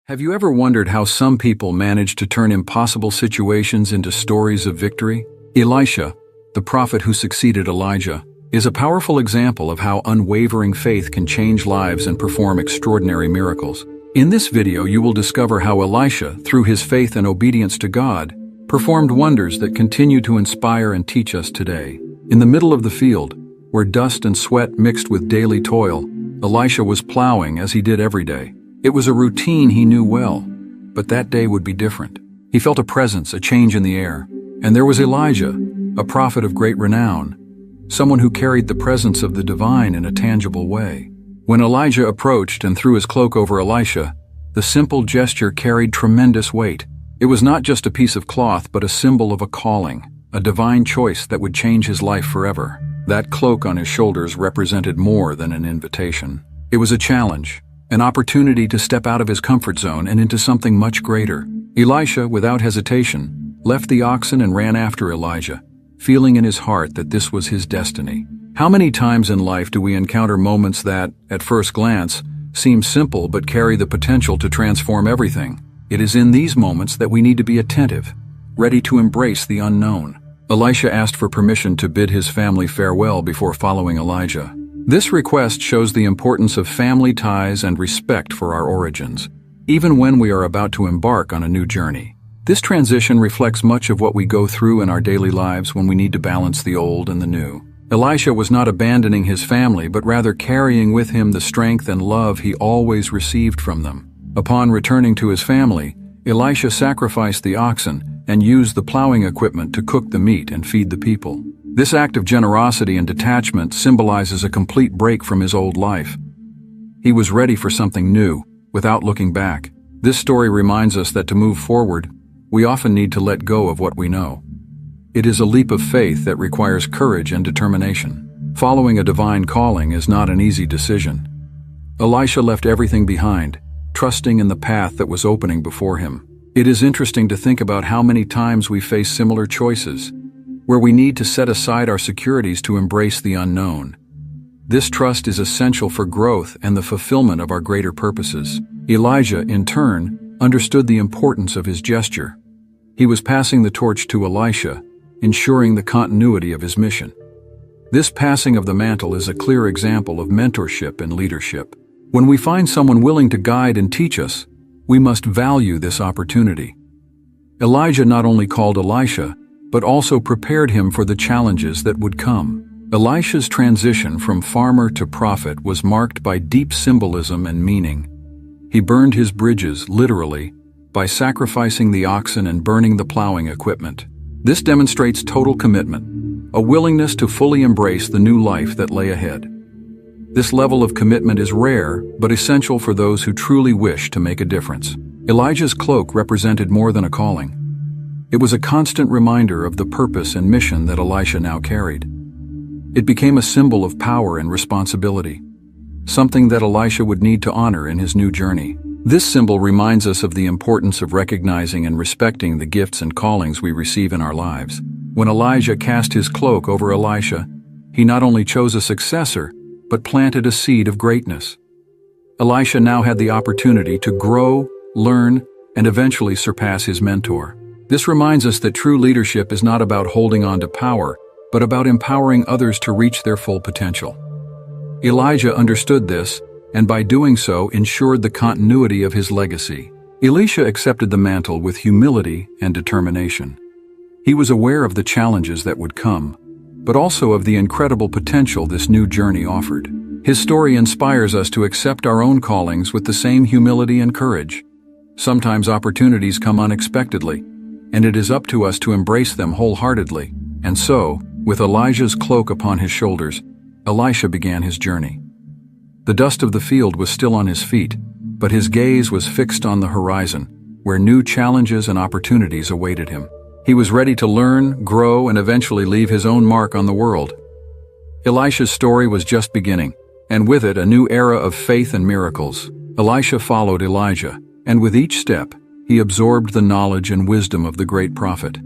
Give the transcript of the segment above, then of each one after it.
Have you ever wondered how some people manage to turn impossible situations into stories of victory? Elisha, the prophet who succeeded Elijah, is a powerful example of how unwavering faith can change lives and perform extraordinary miracles. In this video, you will discover how Elisha, through his faith and obedience to God, performed wonders that continue to inspire and teach us today. In the middle of the field, where dust and sweat mixed with daily toil, Elisha was plowing as he did every day. It was a routine he knew well, but that day would be different. He felt a presence, a change in the air. And there was Elijah, a prophet of great renown, someone who carried the presence of the divine in a tangible way. When Elijah approached and threw his cloak over Elisha, the simple gesture carried tremendous weight. It was not just a piece of cloth, but a symbol of a calling, a divine choice that would change his life forever. That cloak on his shoulders represented more than an invitation. It was a challenge, an opportunity to step out of his comfort zone and into something much greater. Elisha, without hesitation, left the oxen and ran after Elijah, feeling in his heart that this was his destiny. How many times in life do we encounter moments that, at first glance, seem simple but carry the potential to transform everything? It is in these moments that we need to be attentive, ready to embrace the unknown. Elisha asked for permission to bid his family farewell before following Elijah. This request shows the importance of family ties and respect for our origins, even when we are about to embark on a new journey. This transition reflects much of what we go through in our daily lives when we need to balance the old and the new. Elisha was not abandoning his family, but rather carrying with him the strength and love he always received from them. Upon returning to his family, Elisha sacrificed the oxen and used the plowing equipment to cook the meat and feed the people. This act of generosity and detachment symbolizes a complete break from his old life. He was ready for something new, without looking back. This story reminds us that to move forward, we often need to let go of what we know. It is a leap of faith that requires courage and determination. Following a divine calling is not an easy decision. Elisha left everything behind, trusting in the path that was opening before him. It is interesting to think about how many times we face similar choices, where we need to set aside our securities to embrace the unknown. This trust is essential for growth and the fulfillment of our greater purposes. Elijah, in turn, understood the importance of his gesture. He was passing the torch to Elisha, ensuring the continuity of his mission. This passing of the mantle is a clear example of mentorship and leadership. When we find someone willing to guide and teach us, we must value this opportunity. Elijah not only called Elisha, but also prepared him for the challenges that would come. Elisha's transition from farmer to prophet was marked by deep symbolism and meaning. He burned his bridges, literally, by sacrificing the oxen and burning the plowing equipment. This demonstrates total commitment, a willingness to fully embrace the new life that lay ahead. This level of commitment is rare, but essential for those who truly wish to make a difference. Elijah's cloak represented more than a calling. It was a constant reminder of the purpose and mission that Elisha now carried. It became a symbol of power and responsibility, something that Elisha would need to honor in his new journey. This symbol reminds us of the importance of recognizing and respecting the gifts and callings we receive in our lives. When Elijah cast his cloak over Elisha, he not only chose a successor, but planted a seed of greatness. Elisha now had the opportunity to grow, learn, and eventually surpass his mentor. This reminds us that true leadership is not about holding on to power, but about empowering others to reach their full potential. Elijah understood this, and by doing so ensured the continuity of his legacy. Elisha accepted the mantle with humility and determination. He was aware of the challenges that would come, but also of the incredible potential this new journey offered. His story inspires us to accept our own callings with the same humility and courage. Sometimes opportunities come unexpectedly, and it is up to us to embrace them wholeheartedly. And so, with Elijah's cloak upon his shoulders, Elisha began his journey. The dust of the field was still on his feet, but his gaze was fixed on the horizon, where new challenges and opportunities awaited him. He was ready to learn, grow, and eventually leave his own mark on the world. Elisha's story was just beginning, and with it a new era of faith and miracles. Elisha followed Elijah, and with each step, he absorbed the knowledge and wisdom of the great prophet.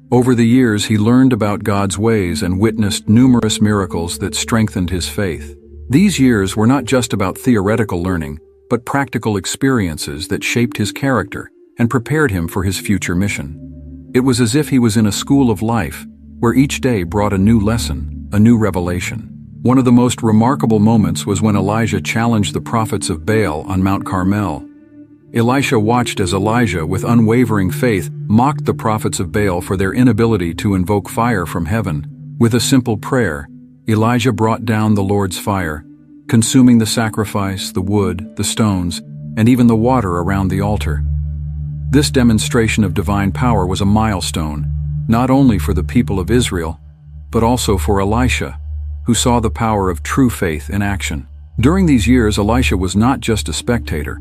Over the years, he learned about God's ways and witnessed numerous miracles that strengthened his faith. These years were not just about theoretical learning, but practical experiences that shaped his character and prepared him for his future mission. It was as if he was in a school of life, where each day brought a new lesson, a new revelation. One of the most remarkable moments was when Elijah challenged the prophets of Baal on Mount Carmel. Elisha watched as Elijah, with unwavering faith, mocked the prophets of Baal for their inability to invoke fire from heaven. With a simple prayer, Elijah brought down the Lord's fire, consuming the sacrifice, the wood, the stones, and even the water around the altar. This demonstration of divine power was a milestone, not only for the people of Israel, but also for Elisha, who saw the power of true faith in action. During these years, Elisha was not just a spectator.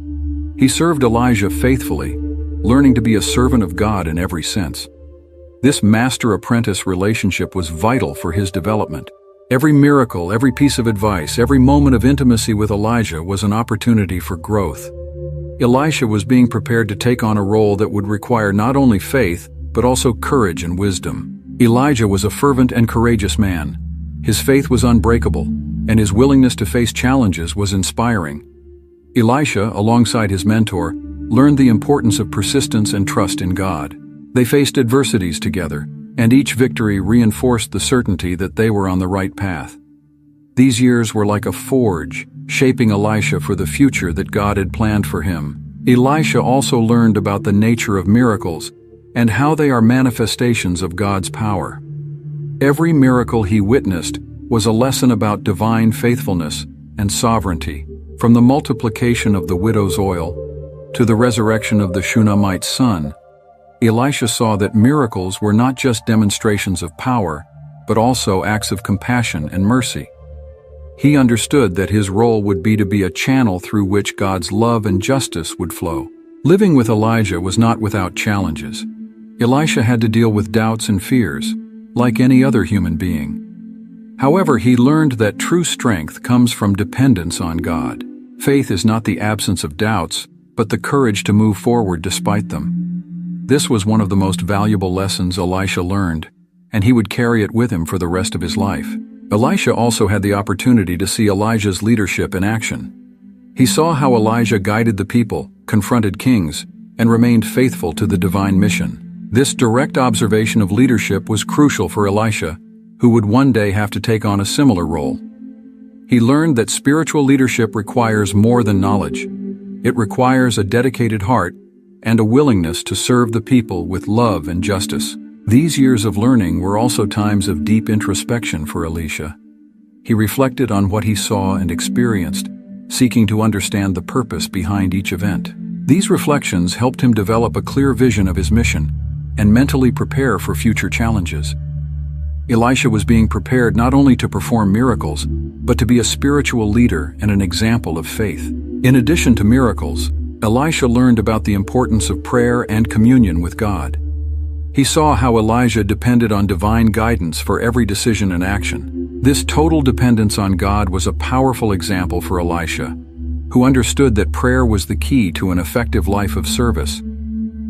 He served Elijah faithfully, learning to be a servant of God in every sense. This master-apprentice relationship was vital for his development. Every miracle, every piece of advice, every moment of intimacy with Elijah was an opportunity for growth. Elisha was being prepared to take on a role that would require not only faith, but also courage and wisdom. Elijah was a fervent and courageous man. His faith was unbreakable, and his willingness to face challenges was inspiring. Elisha, alongside his mentor, learned the importance of persistence and trust in God. They faced adversities together, and each victory reinforced the certainty that they were on the right path. These years were like a forge, shaping Elisha for the future that God had planned for him. Elisha also learned about the nature of miracles and how they are manifestations of God's power. Every miracle he witnessed was a lesson about divine faithfulness and sovereignty. From the multiplication of the widow's oil to the resurrection of the Shunammite's son, Elisha saw that miracles were not just demonstrations of power, but also acts of compassion and mercy. He understood that his role would be to be a channel through which God's love and justice would flow. Living with Elijah was not without challenges. Elisha had to deal with doubts and fears, like any other human being. However, he learned that true strength comes from dependence on God. Faith is not the absence of doubts, but the courage to move forward despite them. This was one of the most valuable lessons Elisha learned, and he would carry it with him for the rest of his life. Elisha also had the opportunity to see Elijah's leadership in action. He saw how Elijah guided the people, confronted kings, and remained faithful to the divine mission. This direct observation of leadership was crucial for Elisha, who would one day have to take on a similar role. He learned that spiritual leadership requires more than knowledge. It requires a dedicated heart and a willingness to serve the people with love and justice. These years of learning were also times of deep introspection for Elisha. He reflected on what he saw and experienced, seeking to understand the purpose behind each event. These reflections helped him develop a clear vision of his mission and mentally prepare for future challenges. Elisha was being prepared not only to perform miracles, but to be a spiritual leader and an example of faith. In addition to miracles, Elisha learned about the importance of prayer and communion with God. He saw how Elijah depended on divine guidance for every decision and action. This total dependence on God was a powerful example for Elisha, who understood that prayer was the key to an effective life of service.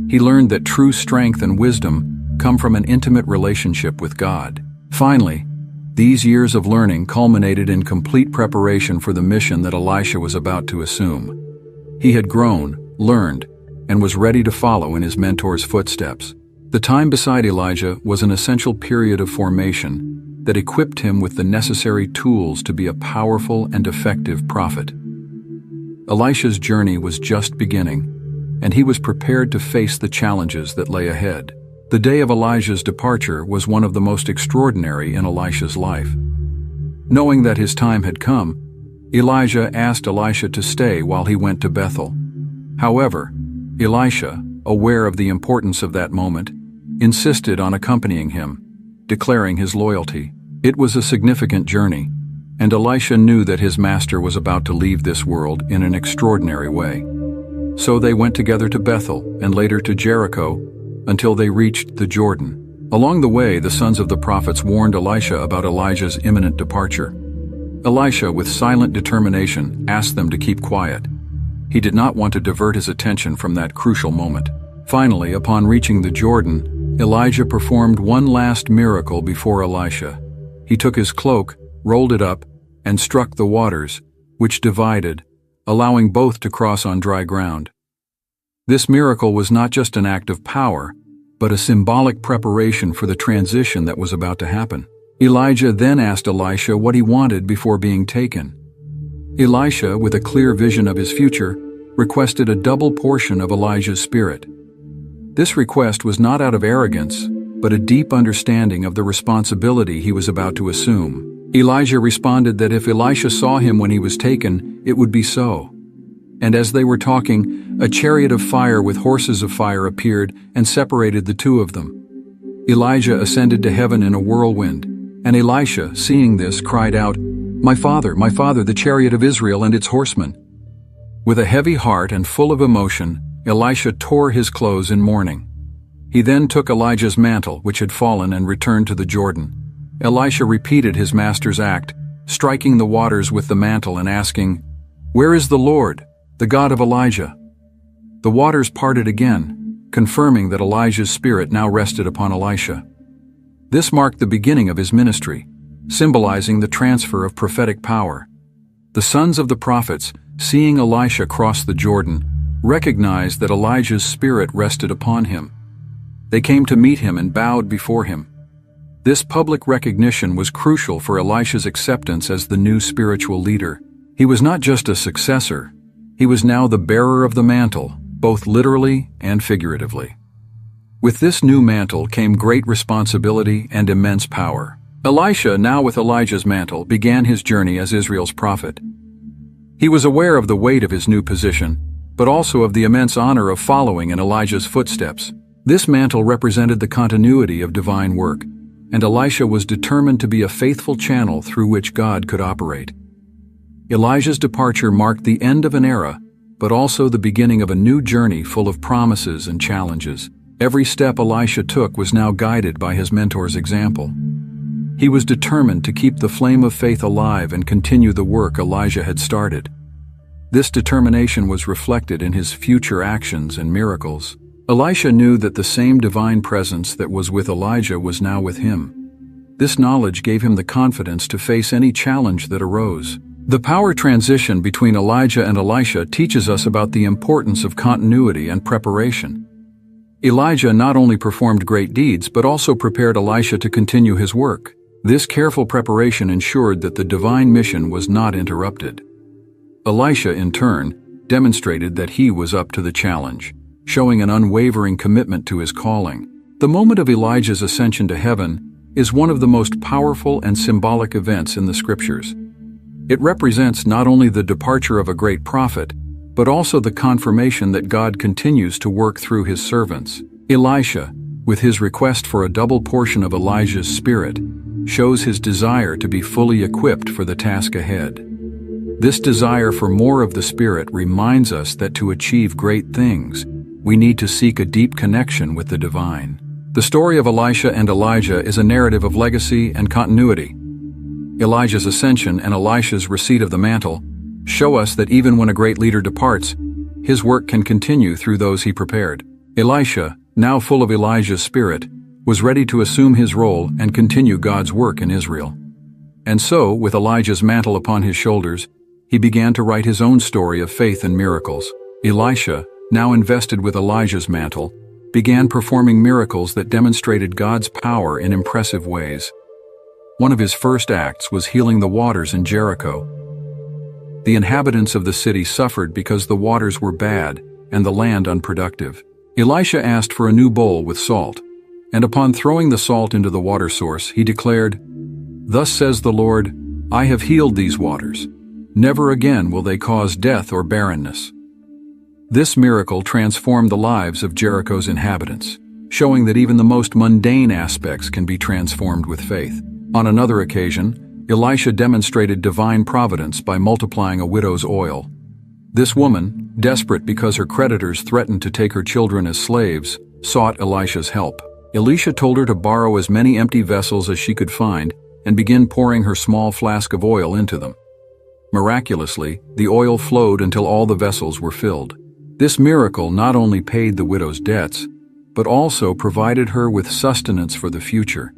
He learned that true strength and wisdom come from an intimate relationship with God. Finally, these years of learning culminated in complete preparation for the mission that Elisha was about to assume. He had grown, learned, and was ready to follow in his mentor's footsteps. The time beside Elijah was an essential period of formation that equipped him with the necessary tools to be a powerful and effective prophet. Elisha's journey was just beginning, and he was prepared to face the challenges that lay ahead. The day of Elijah's departure was one of the most extraordinary in Elisha's life. Knowing that his time had come, Elijah asked Elisha to stay while he went to Bethel. However, Elisha, aware of the importance of that moment, insisted on accompanying him, declaring his loyalty. It was a significant journey, and Elisha knew that his master was about to leave this world in an extraordinary way. So they went together to Bethel and later to Jericho until they reached the Jordan. Along the way, the sons of the prophets warned Elisha about Elijah's imminent departure. Elisha, with silent determination, asked them to keep quiet. He did not want to divert his attention from that crucial moment. Finally, upon reaching the Jordan, Elijah performed one last miracle before Elisha. He took his cloak, rolled it up, and struck the waters, which divided, allowing both to cross on dry ground. This miracle was not just an act of power, but a symbolic preparation for the transition that was about to happen. Elijah then asked Elisha what he wanted before being taken. Elisha, with a clear vision of his future, requested a double portion of Elijah's spirit. This request was not out of arrogance, but a deep understanding of the responsibility he was about to assume. Elijah responded that if Elisha saw him when he was taken, it would be so. And as they were talking, a chariot of fire with horses of fire appeared and separated the two of them. Elijah ascended to heaven in a whirlwind, and Elisha, seeing this, cried out, my father, the chariot of Israel and its horsemen." With a heavy heart and full of emotion, Elisha tore his clothes in mourning. He then took Elijah's mantle, which had fallen, and returned to the Jordan. Elisha repeated his master's act, striking the waters with the mantle and asking, "Where is the Lord, the God of Elijah?" The waters parted again, confirming that Elijah's spirit now rested upon Elisha. This marked the beginning of his ministry, symbolizing the transfer of prophetic power. The sons of the prophets, seeing Elisha cross the Jordan, recognized that Elijah's spirit rested upon him. They came to meet him and bowed before him. This public recognition was crucial for Elisha's acceptance as the new spiritual leader. He was not just a successor, he was now the bearer of the mantle, both literally and figuratively. With this new mantle came great responsibility and immense power. Elisha, now with Elijah's mantle, began his journey as Israel's prophet. He was aware of the weight of his new position, but also of the immense honor of following in Elijah's footsteps. This mantle represented the continuity of divine work, and Elisha was determined to be a faithful channel through which God could operate. Elijah's departure marked the end of an era, but also the beginning of a new journey full of promises and challenges. Every step Elisha took was now guided by his mentor's example. He was determined to keep the flame of faith alive and continue the work Elijah had started. This determination was reflected in his future actions and miracles. Elisha knew that the same divine presence that was with Elijah was now with him. This knowledge gave him the confidence to face any challenge that arose. The power transition between Elijah and Elisha teaches us about the importance of continuity and preparation. Elijah not only performed great deeds but also prepared Elisha to continue his work. This careful preparation ensured that the divine mission was not interrupted. Elisha, in turn, demonstrated that he was up to the challenge, showing an unwavering commitment to his calling. The moment of Elijah's ascension to heaven is one of the most powerful and symbolic events in the Scriptures. It represents not only the departure of a great prophet, but also the confirmation that God continues to work through his servants. Elisha, with his request for a double portion of Elijah's spirit, shows his desire to be fully equipped for the task ahead. This desire for more of the Spirit reminds us that to achieve great things, we need to seek a deep connection with the divine. The story of Elisha and Elijah is a narrative of legacy and continuity. Elijah's ascension and Elisha's receipt of the mantle show us that even when a great leader departs, his work can continue through those he prepared. Elisha, now full of Elijah's spirit, was ready to assume his role and continue God's work in Israel. And so, with Elijah's mantle upon his shoulders, he began to write his own story of faith and miracles. Elisha, now invested with Elijah's mantle, began performing miracles that demonstrated God's power in impressive ways. One of his first acts was healing the waters in Jericho. The inhabitants of the city suffered because the waters were bad and the land unproductive. Elisha asked for a new bowl with salt, and upon throwing the salt into the water source, he declared, "Thus says the Lord, I have healed these waters. Never again will they cause death or barrenness." This miracle transformed the lives of Jericho's inhabitants, showing that even the most mundane aspects can be transformed with faith. On another occasion, Elisha demonstrated divine providence by multiplying a widow's oil. This woman, desperate because her creditors threatened to take her children as slaves, sought Elisha's help. Elisha told her to borrow as many empty vessels as she could find and begin pouring her small flask of oil into them. Miraculously, the oil flowed until all the vessels were filled. This miracle not only paid the widow's debts, but also provided her with sustenance for the future,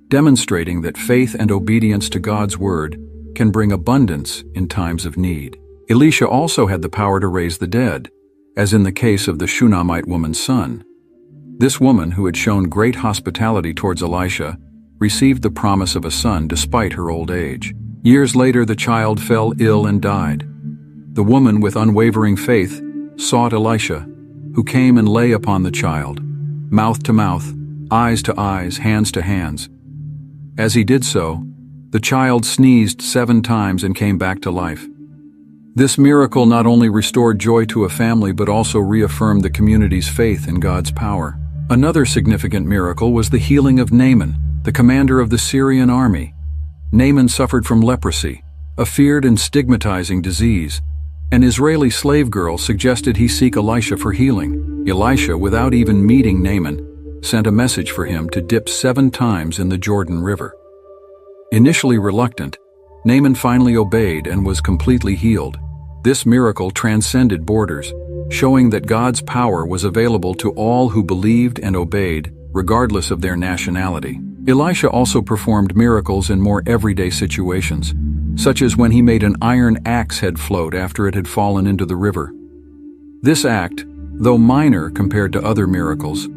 demonstrating that faith and obedience to God's word can bring abundance in times of need. Elisha also had the power to raise the dead, as in the case of the Shunammite woman's son. This woman, who had shown great hospitality towards Elisha, received the promise of a son despite her old age. Years later, the child fell ill and died. The woman, with unwavering faith, sought Elisha, who came and lay upon the child, mouth to mouth, eyes to eyes, hands to hands. As he did so, the child sneezed 7 times and came back to life. This miracle not only restored joy to a family but also reaffirmed the community's faith in God's power. Another significant miracle was the healing of Naaman, the commander of the Syrian army. Naaman suffered from leprosy, a feared and stigmatizing disease. An Israeli slave girl suggested he seek Elisha for healing. Elisha, without even meeting Naaman, sent a message for him to dip 7 times in the Jordan River. Initially reluctant, Naaman finally obeyed and was completely healed. This miracle transcended borders, showing that God's power was available to all who believed and obeyed, regardless of their nationality. Elisha also performed miracles in more everyday situations, such as when he made an iron axe head float after it had fallen into the river. This act, though minor compared to other miracles,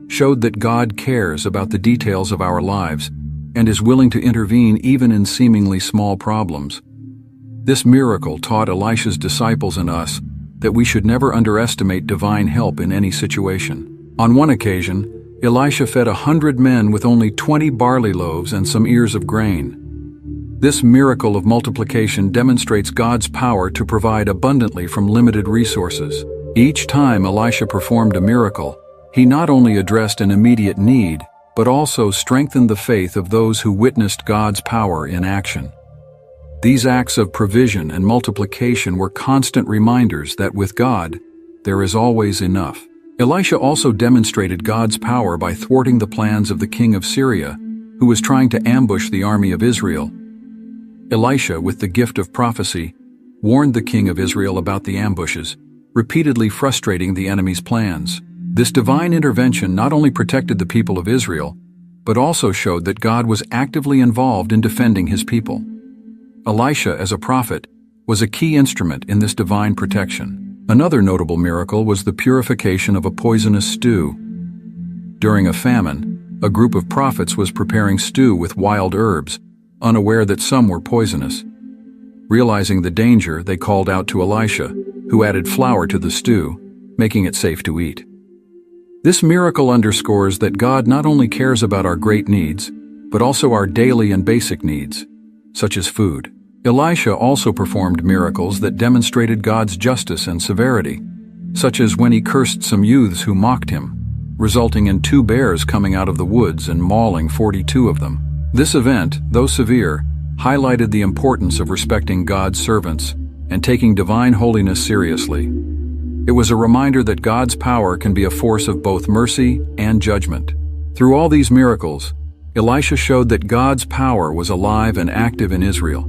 showed that God cares about the details of our lives and is willing to intervene even in seemingly small problems. This miracle taught Elisha's disciples and us that we should never underestimate divine help in any situation. On one occasion, Elisha fed 100 men with only 20 barley loaves and some ears of grain. This miracle of multiplication demonstrates God's power to provide abundantly from limited resources. Each time Elisha performed a miracle, he not only addressed an immediate need, but also strengthened the faith of those who witnessed God's power in action. These acts of provision and multiplication were constant reminders that with God, there is always enough. Elisha also demonstrated God's power by thwarting the plans of the king of Syria, who was trying to ambush the army of Israel. Elisha, with the gift of prophecy, warned the king of Israel about the ambushes, repeatedly frustrating the enemy's plans. This divine intervention not only protected the people of Israel, but also showed that God was actively involved in defending his people. Elisha, as a prophet, was a key instrument in this divine protection. Another notable miracle was the purification of a poisonous stew. During a famine, a group of prophets was preparing stew with wild herbs, unaware that some were poisonous. Realizing the danger, they called out to Elisha, who added flour to the stew, making it safe to eat. This miracle underscores that God not only cares about our great needs, but also our daily and basic needs, such as food. Elisha also performed miracles that demonstrated God's justice and severity, such as when he cursed some youths who mocked him, resulting in 2 bears coming out of the woods and mauling 42 of them. This event, though severe, highlighted the importance of respecting God's servants and taking divine holiness seriously. It was a reminder that God's power can be a force of both mercy and judgment. Through all these miracles, Elisha showed that God's power was alive and active in Israel.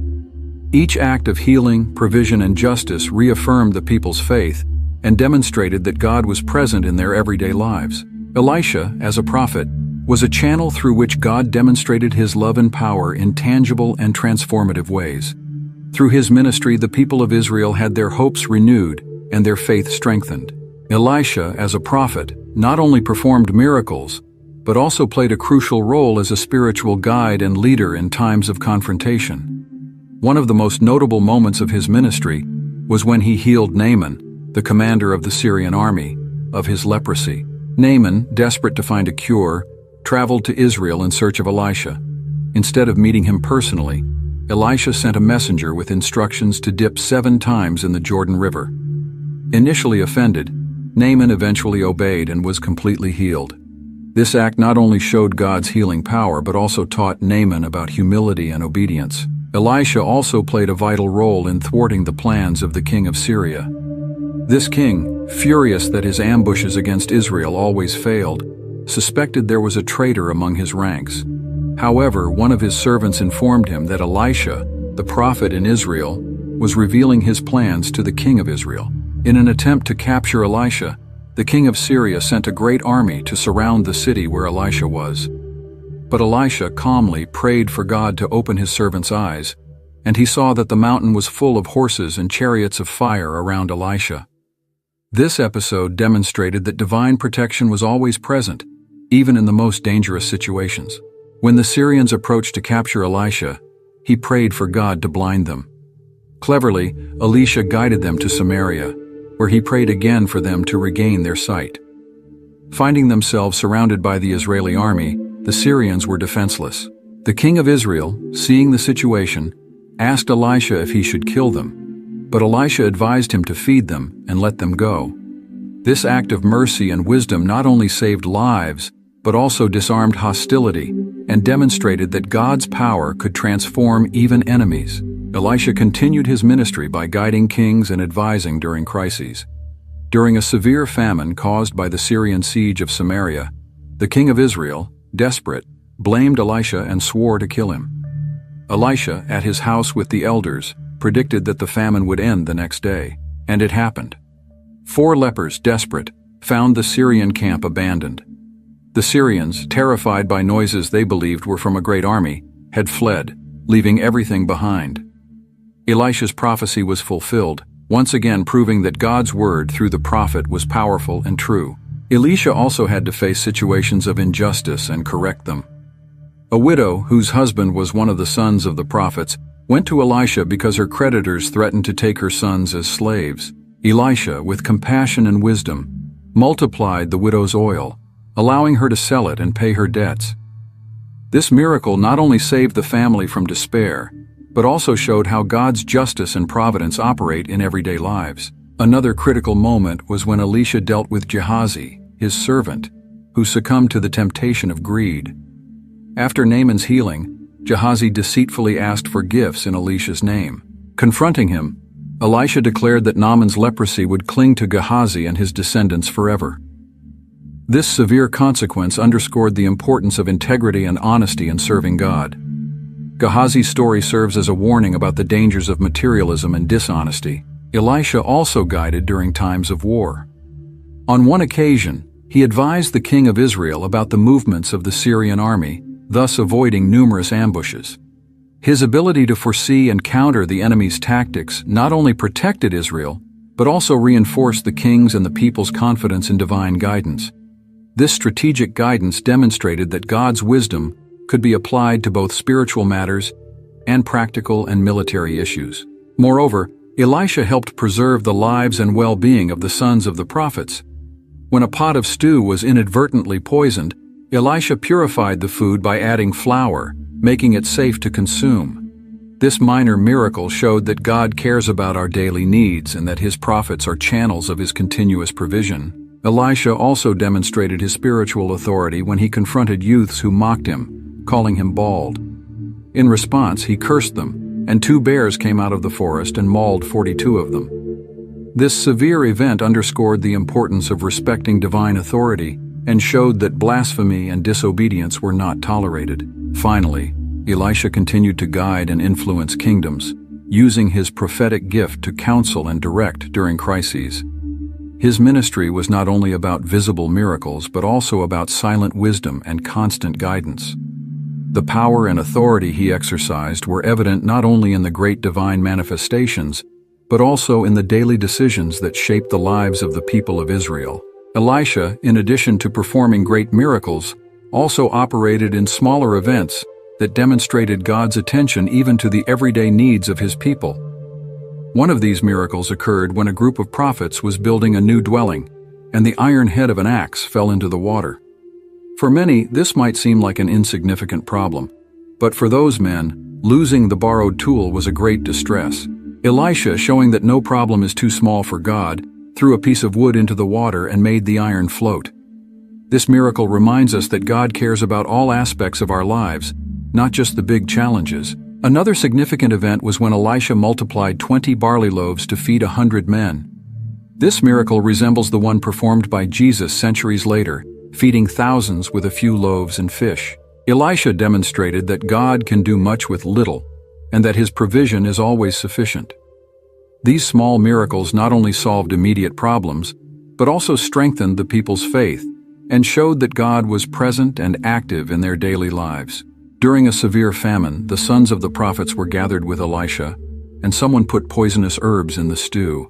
Each act of healing, provision, and justice reaffirmed the people's faith and demonstrated that God was present in their everyday lives. Elisha, as a prophet, was a channel through which God demonstrated his love and power in tangible and transformative ways. Through his ministry, the people of Israel had their hopes renewed and their faith strengthened. Elisha, as a prophet, not only performed miracles, but also played a crucial role as a spiritual guide and leader in times of confrontation. One of the most notable moments of his ministry was when he healed Naaman, the commander of the Syrian army, of his leprosy. Naaman, desperate to find a cure, traveled to Israel in search of Elisha. Instead of meeting him personally, Elisha sent a messenger with instructions to dip 7 times in the Jordan River. Initially offended, Naaman eventually obeyed and was completely healed. This act not only showed God's healing power but also taught Naaman about humility and obedience. Elisha also played a vital role in thwarting the plans of the king of Syria. This king, furious that his ambushes against Israel always failed, suspected there was a traitor among his ranks. However, one of his servants informed him that Elisha, the prophet in Israel, was revealing his plans to the king of Israel. In an attempt to capture Elisha, the king of Syria sent a great army to surround the city where Elisha was. But Elisha calmly prayed for God to open his servant's eyes, and he saw that the mountain was full of horses and chariots of fire around Elisha. This episode demonstrated that divine protection was always present, even in the most dangerous situations. When the Syrians approached to capture Elisha, he prayed for God to blind them. Cleverly, Elisha guided them to Samaria, where he prayed again for them to regain their sight. Finding themselves surrounded by the Israeli army, the Syrians were defenseless. The king of Israel, seeing the situation, asked Elisha if he should kill them, but Elisha advised him to feed them and let them go. This act of mercy and wisdom not only saved lives, but also disarmed hostility and demonstrated that God's power could transform even enemies. Elisha continued his ministry by guiding kings and advising during crises. During a severe famine caused by the Syrian siege of Samaria, the king of Israel, desperate, blamed Elisha and swore to kill him. Elisha, at his house with the elders, predicted that the famine would end the next day, and it happened. 4 lepers, desperate, found the Syrian camp abandoned. The Syrians, terrified by noises they believed were from a great army, had fled, leaving everything behind. Elisha's prophecy was fulfilled, once again proving that God's word through the prophet was powerful and true. Elisha also had to face situations of injustice and correct them. A widow, whose husband was one of the sons of the prophets, went to Elisha because her creditors threatened to take her sons as slaves. Elisha, with compassion and wisdom, multiplied the widow's oil, allowing her to sell it and pay her debts. This miracle not only saved the family from despair, but also showed how God's justice and providence operate in everyday lives. Another critical moment was when Elisha dealt with Gehazi, his servant, who succumbed to the temptation of greed. After Naaman's healing, Gehazi deceitfully asked for gifts in Elisha's name. Confronting him, Elisha declared that Naaman's leprosy would cling to Gehazi and his descendants forever. This severe consequence underscored the importance of integrity and honesty in serving God. Gehazi's story serves as a warning about the dangers of materialism and dishonesty. Elisha also guided during times of war. On one occasion, he advised the king of Israel about the movements of the Syrian army, thus avoiding numerous ambushes. His ability to foresee and counter the enemy's tactics not only protected Israel, but also reinforced the king's and the people's confidence in divine guidance. This strategic guidance demonstrated that God's wisdom could be applied to both spiritual matters and practical and military issues. Moreover, Elisha helped preserve the lives and well-being of the sons of the prophets. When a pot of stew was inadvertently poisoned, Elisha purified the food by adding flour, making it safe to consume. This minor miracle showed that God cares about our daily needs and that his prophets are channels of his continuous provision. Elisha also demonstrated his spiritual authority when he confronted youths who mocked him, calling him bald. In response, he cursed them, and 2 bears came out of the forest and mauled 42 of them. This severe event underscored the importance of respecting divine authority and showed that blasphemy and disobedience were not tolerated. Finally, Elisha continued to guide and influence kingdoms, using his prophetic gift to counsel and direct during crises. His ministry was not only about visible miracles but also about silent wisdom and constant guidance. The power and authority he exercised were evident not only in the great divine manifestations, but also in the daily decisions that shaped the lives of the people of Israel. Elisha, in addition to performing great miracles, also operated in smaller events that demonstrated God's attention even to the everyday needs of his people. One of these miracles occurred when a group of prophets was building a new dwelling, and the iron head of an axe fell into the water. For many, this might seem like an insignificant problem, but for those men, losing the borrowed tool was a great distress. Elisha, showing that no problem is too small for God, threw a piece of wood into the water and made the iron float. This miracle reminds us that God cares about all aspects of our lives, not just the big challenges. Another significant event was when Elisha multiplied 20 barley loaves to feed 100 men. This miracle resembles the one performed by Jesus centuries later, feeding thousands with a few loaves and fish. Elisha demonstrated that God can do much with little, and that his provision is always sufficient. These small miracles not only solved immediate problems, but also strengthened the people's faith and showed that God was present and active in their daily lives. During a severe famine, the sons of the prophets were gathered with Elisha, and someone put poisonous herbs in the stew.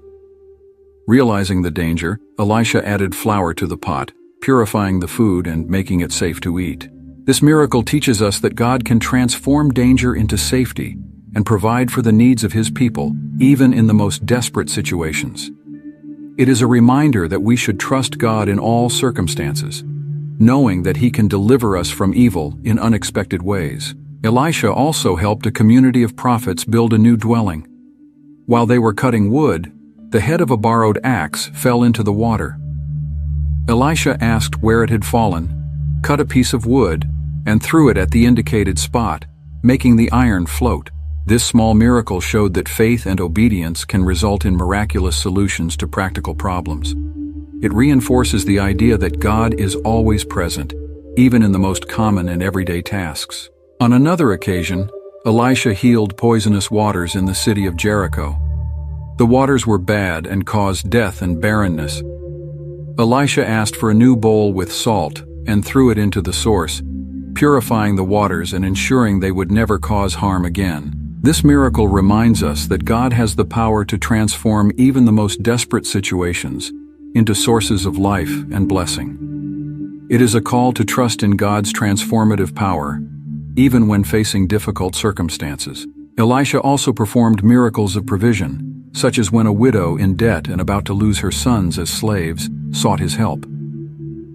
Realizing the danger, Elisha added flour to the pot, purifying the food and making it safe to eat. This miracle teaches us that God can transform danger into safety and provide for the needs of His people, even in the most desperate situations. It is a reminder that we should trust God in all circumstances, knowing that He can deliver us from evil in unexpected ways. Elisha also helped a community of prophets build a new dwelling. While they were cutting wood, the head of a borrowed axe fell into the water. Elisha asked where it had fallen, cut a piece of wood, and threw it at the indicated spot, making the iron float. This small miracle showed that faith and obedience can result in miraculous solutions to practical problems. It reinforces the idea that God is always present, even in the most common and everyday tasks. On another occasion, Elisha healed poisonous waters in the city of Jericho. The waters were bad and caused death and barrenness. Elisha asked for a new bowl with salt and threw it into the source, purifying the waters and ensuring they would never cause harm again. This miracle reminds us that God has the power to transform even the most desperate situations into sources of life and blessing. It is a call to trust in God's transformative power, even when facing difficult circumstances. Elisha also performed miracles of provision, such as when a widow in debt and about to lose her sons as slaves sought his help.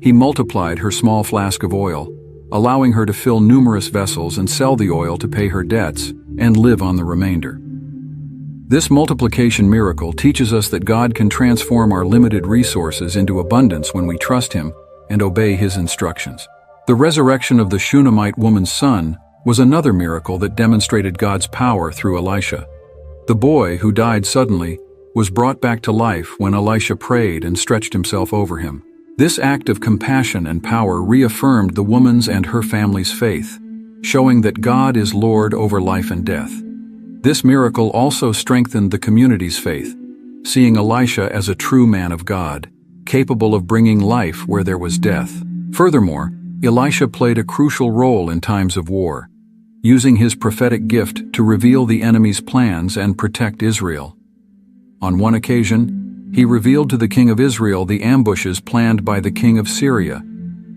He multiplied her small flask of oil, allowing her to fill numerous vessels and sell the oil to pay her debts and live on the remainder. This multiplication miracle teaches us that God can transform our limited resources into abundance when we trust Him and obey His instructions. The resurrection of the Shunammite woman's son was another miracle that demonstrated God's power through Elisha. The boy, who died suddenly, was brought back to life when Elisha prayed and stretched himself over him. This act of compassion and power reaffirmed the woman's and her family's faith, showing that God is Lord over life and death. This miracle also strengthened the community's faith, seeing Elisha as a true man of God, capable of bringing life where there was death. Furthermore, Elisha played a crucial role in times of war, using his prophetic gift to reveal the enemy's plans and protect Israel. On one occasion, he revealed to the king of Israel the ambushes planned by the king of Syria,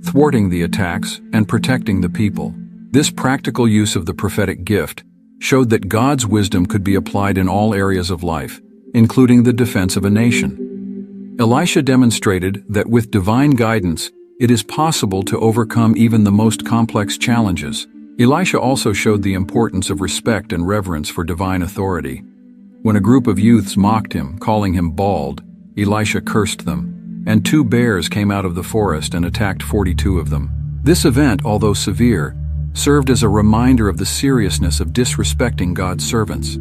thwarting the attacks and protecting the people. This practical use of the prophetic gift showed that God's wisdom could be applied in all areas of life, including the defense of a nation. Elisha demonstrated that with divine guidance, it is possible to overcome even the most complex challenges. Elisha also showed the importance of respect and reverence for divine authority. When a group of youths mocked him, calling him bald, Elisha cursed them, and 2 bears came out of the forest and attacked 42 of them. This event, although severe, served as a reminder of the seriousness of disrespecting God's servants.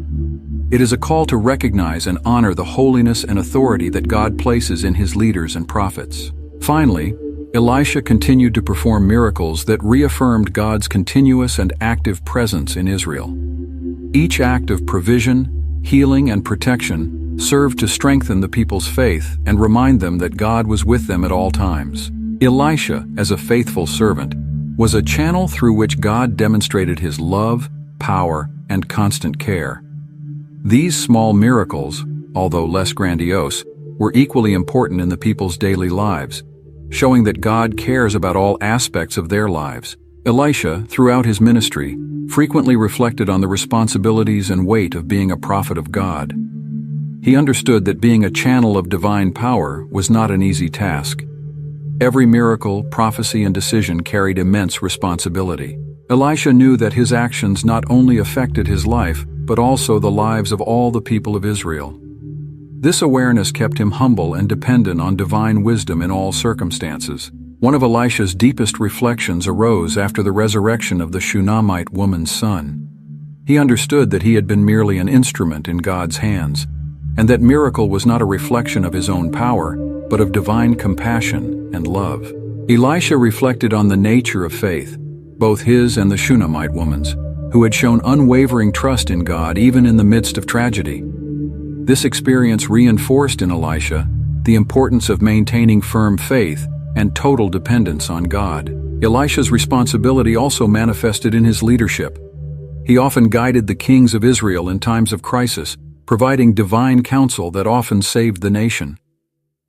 It is a call to recognize and honor the holiness and authority that God places in His leaders and prophets. Finally, Elisha continued to perform miracles that reaffirmed God's continuous and active presence in Israel. Each act of provision, healing, and protection served to strengthen the people's faith and remind them that God was with them at all times. Elisha, as a faithful servant, was a channel through which God demonstrated His love, power, and constant care. These small miracles, although less grandiose, were equally important in the people's daily lives, showing that God cares about all aspects of their lives. Elisha, throughout his ministry, frequently reflected on the responsibilities and weight of being a prophet of God. He understood that being a channel of divine power was not an easy task. Every miracle, prophecy, and decision carried immense responsibility. Elisha knew that his actions not only affected his life, but also the lives of all the people of Israel. This awareness kept him humble and dependent on divine wisdom in all circumstances. One of Elisha's deepest reflections arose after the resurrection of the Shunammite woman's son. He understood that he had been merely an instrument in God's hands, and that miracle was not a reflection of his own power, but of divine compassion and love. Elisha reflected on the nature of faith, both his and the Shunammite woman's, who had shown unwavering trust in God even in the midst of tragedy. This experience reinforced in Elisha the importance of maintaining firm faith and total dependence on God. Elisha's responsibility also manifested in his leadership. He often guided the kings of Israel in times of crisis, providing divine counsel that often saved the nation.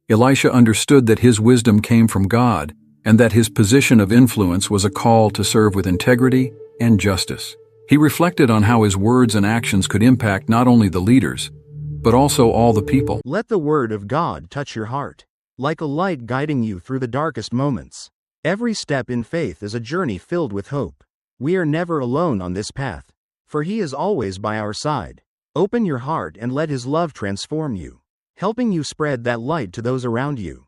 Elisha understood that his wisdom came from God, and that his position of influence was a call to serve with integrity and justice. He reflected on how his words and actions could impact not only the leaders, but also all the people. Let the word of God touch your heart, like a light guiding you through the darkest moments. Every step in faith is a journey filled with hope. We are never alone on this path, for He is always by our side. Open your heart and let His love transform you, helping you spread that light to those around you.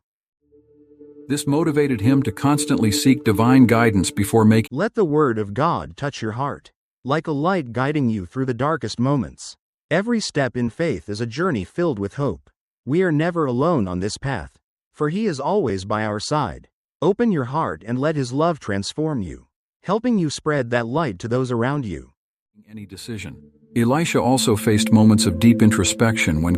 This motivated him to constantly seek divine guidance before making. Let the word of God touch your heart, like a light guiding you through the darkest moments. Every step in faith is a journey filled with hope. We are never alone on this path, for He is always by our side. Open your heart and let His love transform you, helping you spread that light to those around you. Any decision. Elisha also faced moments of deep introspection when